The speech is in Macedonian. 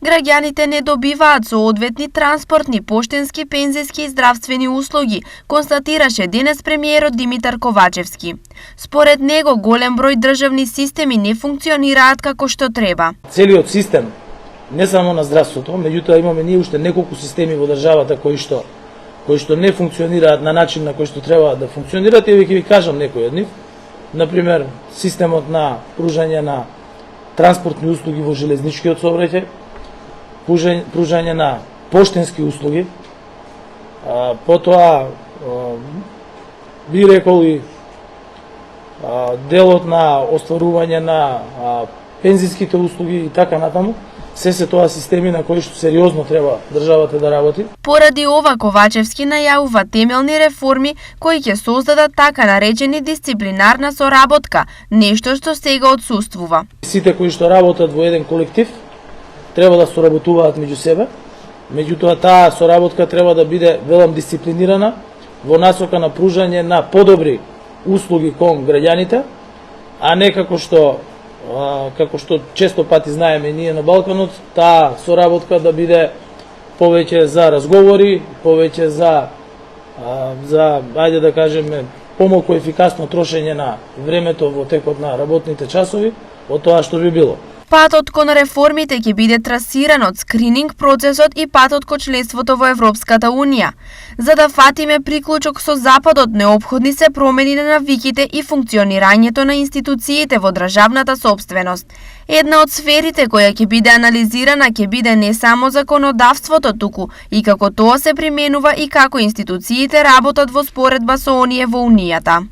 Граѓаните не добиваат соодветни транспортни, поштенски, пензиски и здравствени услуги, констатираше денес премиерот Димитар Ковачевски. Според него, голем број државни системи не функционираат како што треба. Целиот систем, не само на здравството, меѓутоа имаме ние уште неколку системи во државата кои што не функционираат на начин на кој што треба да функционираат, и ќе ви кажам некои од нив. Например, системот на пружање на транспортни услуги во железничкиот сообраќај, пружање на поштенски услуги, потоа би рекол и делот на остварување на пензиските услуги и така натаму. Се тоа системи на кои што сериозно треба државата да работи. Поради ова, Ковачевски најавува темелни реформи кои ќе создадат така наречени дисциплинарна соработка, нешто што сега отсуствува. Сите кои што работат во еден колектив треба да соработуваат меѓу себе, меѓутоа таа соработка треба да биде велам дисциплинирана во насока на пружање на подобри услуги кон граѓаните, а не како што често пати знаеме ние на Балканот, таа соработка да биде повеќе за разговори, повеќе за ајде да кажеме помалку ефикасно трошење на времето во текот на работните часови од тоа што би било. Патот кон реформите ќе биде трасиран од скрининг процесот и патот кон членството во Европската Унија. За да фатиме приклучок со Западот, неопходни се промени на навиките и функционирањето на институциите во државната сопственост. Една од сферите која ќе биде анализирана ќе биде не само законодавството, туку и како тоа се применува и како институциите работат во споредба со оние во Унијата.